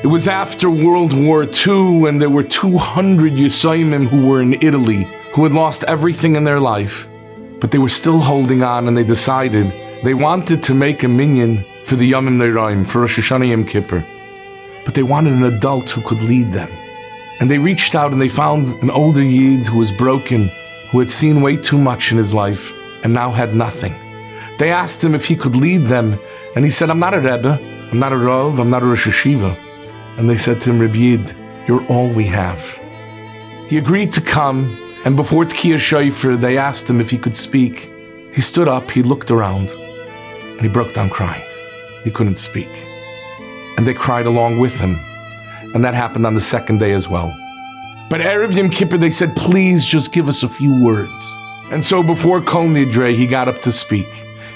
It was after World War II, and there were 200 Yechiel who were in Italy, who had lost everything in their life. But they were still holding on, and they decided they wanted to make a minyan for the Yomim Noraim, for Rosh Hashanah Yom Kippur. But they wanted an adult who could lead them. And they reached out and they found an older Yid who was broken, who had seen way too much in his life and now had nothing. They asked him if he could lead them, and he said, I'm not a Rebbe, I'm not a Rav, I'm not a Rosh Hashiva. And they said to him, Rabbi Yid, you're all we have. He agreed to come, and before Tkiyah Shofar, they asked him if he could speak. He stood up, he looked around, and he broke down crying. He couldn't speak. And they cried along with him. And that happened on the second day as well. But Erev Yom Kippur, they said, please just give us a few words. And so before Kol Nidre, he got up to speak.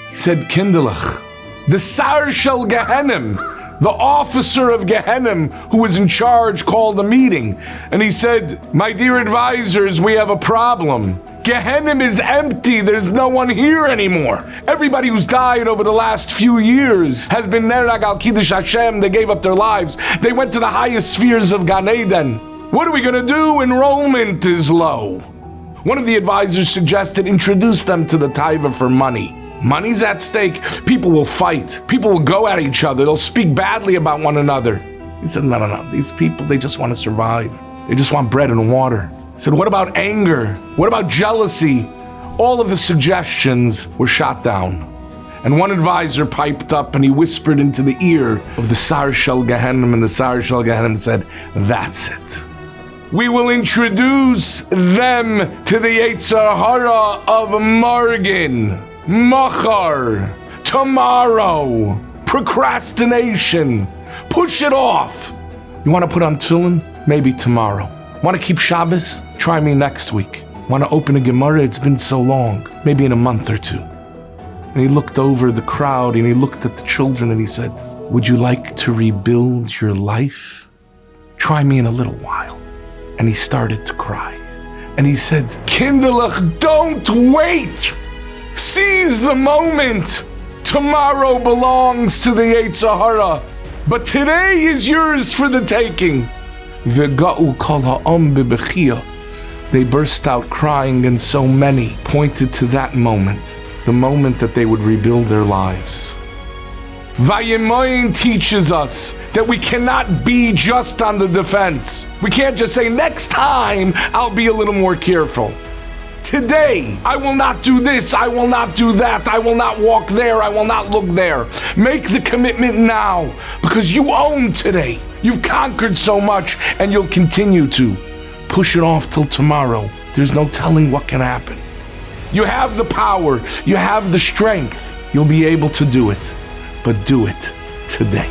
He said, Kinderlach, the Sar Shel Gehenim, the officer of Gehenim who was in charge, called a meeting. And he said, my dear advisors, we have a problem. Gehenim is empty. There's no one here anymore. Everybody who's died over the last few years has been Nerag al Kiddush Hashem. They gave up their lives. They went to the highest spheres of Gan Eden. What are we going to do? Enrollment is low. One of the advisors suggested introduce them to the taiva for money. Money's at stake. People will fight. People will go at each other. They'll speak badly about one another. He said, no. These people, they just want to survive. They just want bread and water. He said, what about anger? What about jealousy? All of the suggestions were shot down. And one advisor piped up and he whispered into the ear of the Sar Shel Gehenim, and the Sar Shel Gehenim said, that's it. We will introduce them to the Yetzer Hara of Morgen, Machar, tomorrow, procrastination. Push it off. You want to put on tefillin? Maybe tomorrow. Want to keep Shabbos? Try me next week. Want to open a Gemara? It's been so long. Maybe in a month or two. And he looked over the crowd and he looked at the children and he said, would you like to rebuild your life? Try me in a little while. And he started to cry. And he said, Kinderlach, don't wait! Seize the moment! Tomorrow belongs to the Yetzer Hara, but today is yours for the taking. V'ga'u kol ha'am b'bechiyah. They burst out crying, and so many pointed to that moment, the moment that they would rebuild their lives. Vayimaen teaches us that we cannot be just on the defense. We can't just say, next time, I'll be a little more careful. Today, I will not do this, I will not do that, I will not walk there, I will not look there. Make the commitment now, because you own today. You've conquered so much, and you'll continue to. Push it off till tomorrow. There's no telling what can happen. You have the power, you have the strength. You'll be able to do it, but do it today.